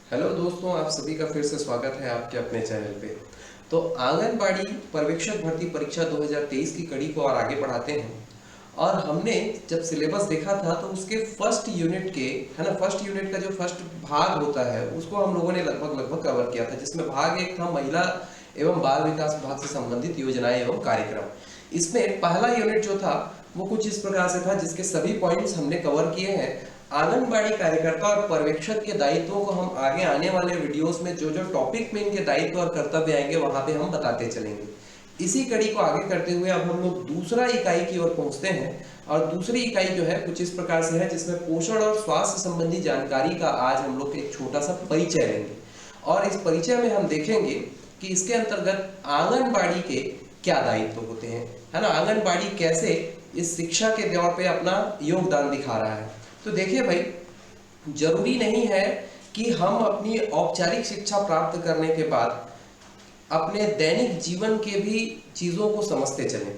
Hello दोस्तों, आप सभी का फिर से स्वागत है आपके अपने चैनल पे। तो आंगनबाड़ी पर्यवेक्षक भर्ती परीक्षा 2023 की कड़ी को और आगे बढ़ाते हैं। और हमने जब सिलेबस देखा था तो उसके फर्स्ट यूनिट के फर्स्ट यूनिट का जो फर्स्ट भाग होता है उसको हम लोगों ने लगभग कवर किया था, जिसमें भाग एक था महिला एवं बाल विकास विभाग से संबंधित योजनाएं एवं कार्यक्रम। इसमें पहला यूनिट जो था वो कुछ इस प्रकार से था, जिसके सभी पॉइंट्स हमने कवर किए हैं। आंगनबाड़ी कार्यकर्ता और पर्यवेक्षक के दायित्वों को हम आगे आने वाले वीडियोस में जो जो टॉपिक में इनके दायित्व और कर्तव्य आएंगे वहां पे हम बताते चलेंगे। इसी कड़ी को आगे करते हुए अब हम लोग दूसरा इकाई की ओर पहुंचते हैं। और दूसरी इकाई जो है कुछ इस प्रकार से है, जिसमें पोषण और स्वास्थ्य संबंधी जानकारी का आज हम लोग एक छोटा सा परिचय लेंगे। और इस परिचय में हम देखेंगे कि इसके अंतर्गत आंगनबाड़ी के क्या दायित्व होते हैं, है ना। आंगनबाड़ी कैसे इस शिक्षा के दौर पे अपना योगदान दिखा रहा है। तो देखिए भाई, जरूरी नहीं है कि हम अपनी औपचारिक शिक्षा प्राप्त करने के बाद अपने दैनिक जीवन के भी चीज़ों को समझते चलें।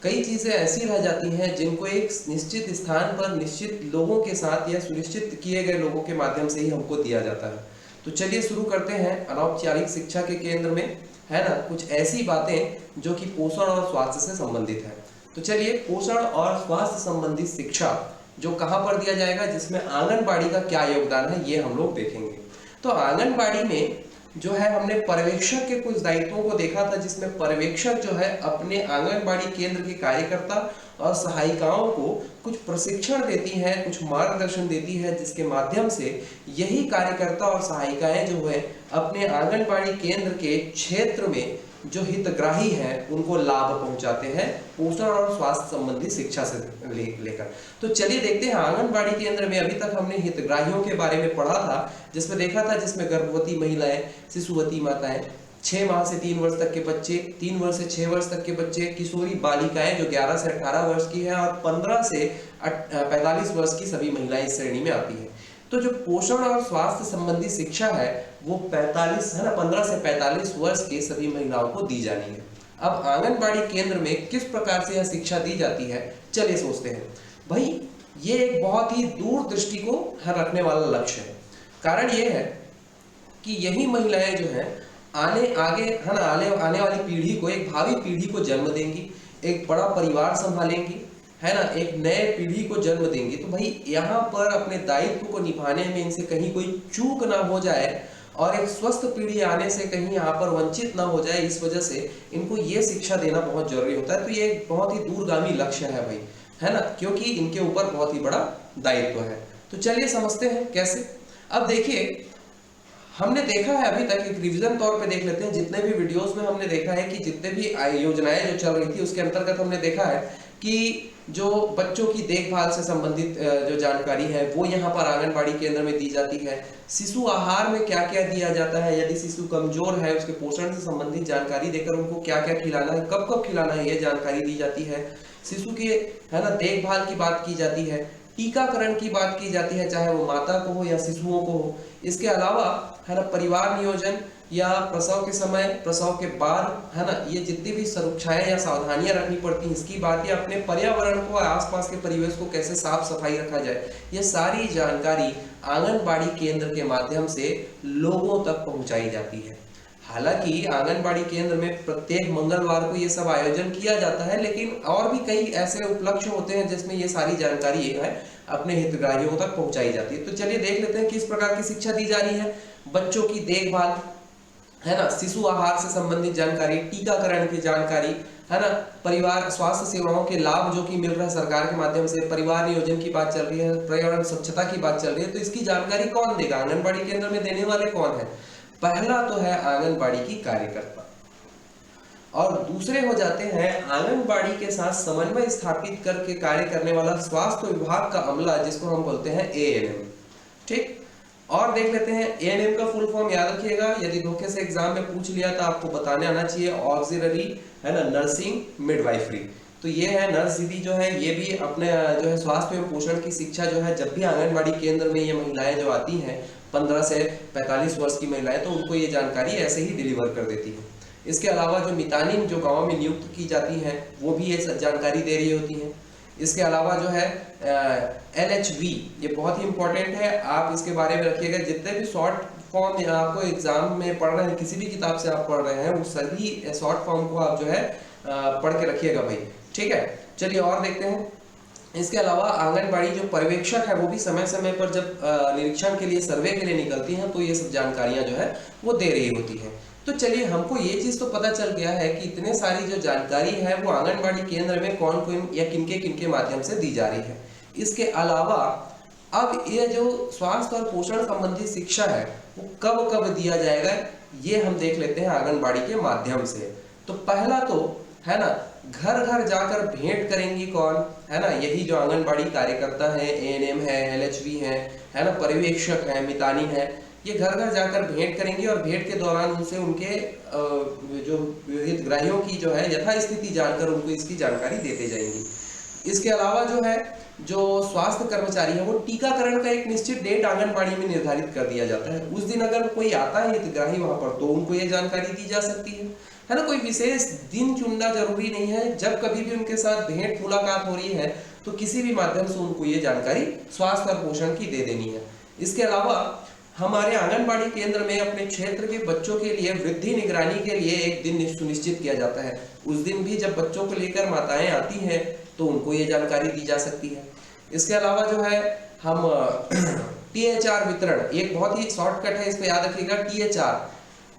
कई चीज़ें ऐसी रह जाती हैं जिनको एक निश्चित स्थान पर निश्चित लोगों के साथ या सुनिश्चित किए गए लोगों के माध्यम से ही हमको दिया जाता है। तो चलिए शुरू करते हैं अनौपचारिक शिक्षा के केंद्र में, है ना, कुछ ऐसी बातें जो कि पोषण और स्वास्थ्य से संबंधित है। तो चलिए, पोषण और स्वास्थ्य संबंधित शिक्षा जो कहाँ पर दिया जाएगा, जिसमें आंगनबाड़ी का क्या योगदान है, ये हम लोग देखेंगे। तो आंगनबाड़ी में जो है हमने पर्यवेक्षक के कुछ दायित्वों को देखा था, जिसमें पर्यवेक्षक जो है अपने आंगनबाड़ी केंद्र के कार्यकर्ता और सहायिकाओं को कुछ प्रशिक्षण देती है, कुछ मार्गदर्शन देती है, जिसके माध्यम से यही कार्यकर्ता और सहायिकाएं जो है अपने आंगनबाड़ी केंद्र के क्षेत्र में जो हितग्राही हैं उनको लाभ पहुंचाते हैं पोषण और स्वास्थ्य संबंधी शिक्षा से लेकर। तो चलिए देखते हैं आंगनबाड़ी केंद्र में अभी तक हमने हितग्राहियों के बारे में पढ़ा था, जिसमें देखा था जिसमें गर्भवती महिलाएं, शिशुवती माताएं, 6 माह से 3 वर्ष तक के बच्चे, 3 वर्ष से 6 वर्ष तक के बच्चे, किशोरी बालिकाएं जो 11 से 18 वर्ष की है, और 15 से 45 वर्ष की सभी महिलाएं इस श्रेणी में आती है। तो जो पोषण और स्वास्थ्य संबंधी शिक्षा है वो 45 है ना 15 से 45 वर्ष के सभी महिलाओं को दी जानी है। अब आंगनबाड़ी केंद्र में किस प्रकार से यह शिक्षा दी जाती है, चलिए सोचते हैं। भाई, ये एक बहुत ही दूर दृष्टि को रखने वाला लक्ष्य है। कारण ये है कि यही महिलाएं जो है आने वाली पीढ़ी को, एक भावी पीढ़ी को जन्म देंगी, एक बड़ा परिवार संभालेंगी, है ना, एक नए पीढ़ी को जन्म देंगी। तो भाई यहाँ पर अपने दायित्व को निभाने में इनसे कहीं कोई चूक ना हो जाए और एक स्वस्थ पीढ़ी आने से कहीं यहाँ पर वंचित ना हो जाए, इस वजह से इनको ये शिक्षा देना बहुत जरूरी होता है। तो ये एक बहुत ही दूरगामी लक्ष्य है भाई, है ना, क्योंकि इनके ऊपर बहुत ही बड़ा दायित्व है। तो चलिए समझते हैं कैसे। अब देखिए, हमने देखा है अभी तक, एक रिवीजन तौर पे देख लेते हैं, जितने भी वीडियोस में हमने देखा है कि जितने भी योजनाएं जो चल रही थी उसके अंतर्गत हमने देखा है कि जो बच्चों की देखभाल से संबंधित जो जानकारी है वो यहाँ पर आंगनबाड़ी केंद्र में दी जाती है। शिशु आहार में क्या क्या दिया जाता है, यदि शिशु कमजोर है उसके पोषण से संबंधित जानकारी देकर उनको क्या क्या खिलाना है, कब कब खिलाना है, ये जानकारी दी जाती है। शिशु के, है ना, देखभाल की बात की जाती है, टीकाकरण की बात की जाती है, चाहे वो माता को हो या शिशुओं को हो। इसके अलावा, है ना, परिवार नियोजन या प्रसव के समय, प्रसव के बाद, है ना, ये जितनी भी सुरक्षाएं या सावधानियां रखनी पड़ती हैं इसकी बात, या अपने पर्यावरण को, आसपास के परिवेश को कैसे साफ सफाई रखा जाए, ये सारी जानकारी आंगनबाड़ी केंद्र के माध्यम से लोगों तक पहुंचाई जाती है। हालांकि आंगनबाड़ी केंद्र में प्रत्येक मंगलवार को ये सब आयोजन किया जाता है, लेकिन और भी कई ऐसे उपलक्ष्य होते हैं जिसमें ये सारी जानकारी ये है अपने हितग्राहियों तक पहुंचाई जाती है। तो चलिए देख लेते हैं किस प्रकार की शिक्षा दी जा रही है। बच्चों की देखभाल, है ना, शिशु आहार से संबंधित जानकारी, टीकाकरण की जानकारी, है ना, परिवार स्वास्थ्य सेवाओं के लाभ जो कि मिल रहा है सरकार के माध्यम से, परिवार नियोजन की बात चल रही है, पर्यावरण स्वच्छता की बात चल रही है। तो इसकी जानकारी कौन देगा, आंगनबाड़ी केंद्र में देने वाले कौन है? पहला तो है आंगनबाड़ी की कार्यकर्ता, और दूसरे हो जाते हैं आंगनबाड़ी के साथ समन्वय स्थापित करके कार्य करने वाला स्वास्थ्य विभाग का अमला, जिसको हम बोलते हैं एएनएम। ठीक, और देख लेते हैं एएनएम का फुल फॉर्म याद रखिएगा, यदि धोखे से एग्जाम में पूछ लिया तो आपको बताने आना चाहिए, ऑक्सिलरी, है ना, नर्सिंग मिडवाइफरी। तो ये है नर्स दीदी जो है, ये भी अपने जो है स्वास्थ्य एवं पोषण की शिक्षा जो है, जब भी आंगनबाड़ी केंद्र में ये महिलाएं जो आती हैं 15 से 45 वर्ष की महिलाएं, तो उनको ये जानकारी ऐसे ही डिलीवर कर देती है। इसके अलावा जो मितानिन जो गाँव में नियुक्त की जाती हैं वो भी ये जानकारी दे रही होती हैं। इसके अलावा जो है LHV, ये बहुत ही इंपॉर्टेंट है, आप इसके बारे में रखिएगा। जितने भी शॉर्ट फॉर्म आपको एग्जाम में पढ़ रहे हैं, किसी भी किताब से आप पढ़ रहे हैं, वो सभी शॉर्ट फॉर्म को आप जो है पढ़ के रखिएगा भाई, ठीक है। चलिए और देखते हैं। इसके अलावा आंगनबाड़ी जो पर्यवेक्षक है वो भी समय समय पर जब निरीक्षण के लिए, सर्वे के लिए निकलती हैं, तो ये सब जानकारियां जो है वो दे रही होती हैं। तो चलिए, हमको ये चीज तो पता चल गया है कि इतने सारी जो जानकारी है वो आंगनबाड़ी केंद्र में कौन कौन या किनके किनके माध्यम से दी जा रही है। इसके अलावा अब ये जो स्वास्थ्य और पोषण संबंधी शिक्षा है वो कब कब दिया जाएगा, ये हम देख लेते हैं आंगनबाड़ी के माध्यम से। तो पहला तो है ना, घर घर जाकर भेंट करेंगी कौन, है ना, यही जो आंगनबाड़ी कार्यकर्ता है, ANM है, LHV है ना, पर्यवेक्षक है, मितानी है, ये घर घर जाकर भेंट करेंगी और भेंट के दौरान उनसे उनके जो हितग्राहियों की जो है यथास्थिति जानकर उनको इसकी जानकारी देते जाएंगी। इसके अलावा जो है, जो स्वास्थ्य कर्मचारी है, वो टीकाकरण का एक निश्चित डेट आंगनबाड़ी में निर्धारित कर दिया जाता है। उस दिन अगर कोई आता है हितग्राही वहां पर, तो उनको ये जानकारी दी जा सकती है ना। कोई विशेष दिन चुनना जरूरी नहीं है, जब कभी भी उनके साथ भेंट मुलाकात हो रही है तो किसी भी माध्यम से उनको ये जानकारी स्वास्थ्य और पोषण की दे देनी है। इसके अलावा हमारे आंगनबाड़ी केंद्र में अपने क्षेत्र के बच्चों के लिए वृद्धि निगरानी के लिए एक दिन सुनिश्चित किया जाता है। उस दिन भी जब बच्चों को लेकर माताएं आती हैं तो उनको ये जानकारी दी जा सकती है। इसके अलावा जो है, हम THR वितरण, एक बहुत ही शॉर्टकट है, इसको याद रखिएगा, THR,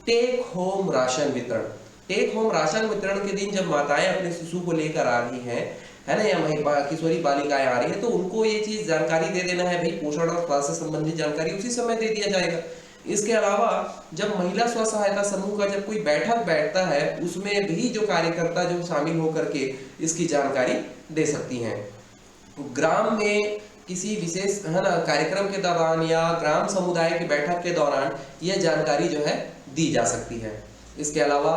टेक होम राशन वितरण। टेक होम राशन वितरण के दिन जब माताएं अपने शिशु को लेकर आ रही हैं, है ना, या किशोरी बालिकाएं आ रही है, तो उनको ये चीज जानकारी दे देना है भाई, पोषण और स्वास्थ्य संबंधी जानकारी उसी समय दे दिया जाएगा। इसके अलावा जब महिला स्व सहायता समूह का जब कोई बैठक बैठता है, उसमें भी जो कार्यकर्ता जो शामिल होकर के इसकी जानकारी दे सकती हैं। ग्राम में किसी विशेष, है ना, कार्यक्रम के दौरान या ग्राम समुदाय की बैठक के दौरान यह जानकारी जो है दी जा सकती है। इसके अलावा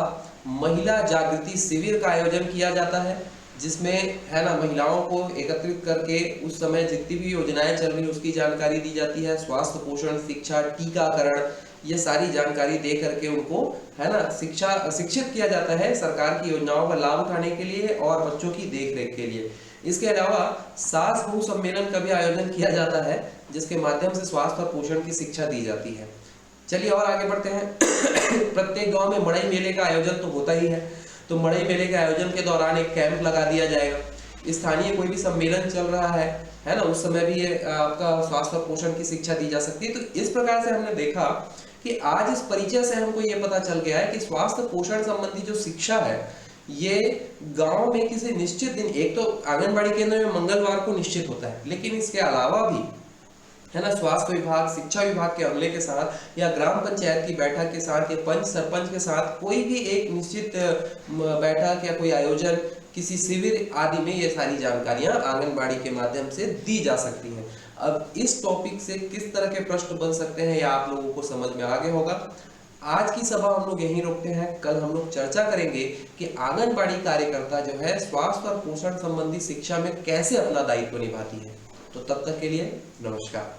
महिला जागृति शिविर का आयोजन किया जाता है, जिसमें, है ना, महिलाओं को एकत्रित करके उस समय जितनी भी योजनाएं चल रही है उसकी जानकारी दी जाती है। स्वास्थ्य, पोषण, शिक्षा, टीकाकरण, ये सारी जानकारी दे करके उनको, है ना, शिक्षित किया जाता है सरकार की योजनाओं का लाभ उठाने के लिए और बच्चों की देखरेख के लिए। इसके अलावा सास बहू सम्मेलन का भी आयोजन किया जाता है, जिसके माध्यम से स्वास्थ्य और पोषण की शिक्षा दी जाती है। चलिए और आगे बढ़ते हैं। प्रत्येक गांव में मड़ई मेले का आयोजन तो होता ही है, तो मड़ई मेले के आयोजन के दौरान एक कैंप लगा दिया जाएगा। स्थानीय कोई भी सम्मेलन चल रहा है ना, उस समय भी ये आपका स्वास्थ्य और पोषण की शिक्षा दी जा सकती है। तो इस प्रकार से हमने देखा कि आज इस परिचय से हमको ये पता चल गया है कि स्वास्थ्य पोषण संबंधी जो शिक्षा है, ये गांव में किसी निश्चित दिन, एक तो आंगनबाड़ी केंद्र में मंगलवार को निश्चित होता है, लेकिन इसके अलावा भी, है ना, स्वास्थ्य विभाग, शिक्षा विभाग के अमले के साथ या ग्राम पंचायत की बैठक के साथ या पंच सरपंच के साथ कोई भी एक निश्चित बैठक या कोई आयोजन, किसी शिविर आदि में ये सारी जानकारियां आंगनबाड़ी के माध्यम से दी जा सकती हैं। अब इस टॉपिक से किस तरह के प्रश्न बन सकते हैं या आप लोगों को समझ में आ गया होगा। आज की सभा हम लोग यहीं रोकते हैं। कल हम लोग चर्चा करेंगे कि आंगनबाड़ी कार्यकर्ता जो है स्वास्थ्य और पोषण संबंधी शिक्षा में कैसे अपना दायित्व निभाती है। तो तब तक के लिए नमस्कार।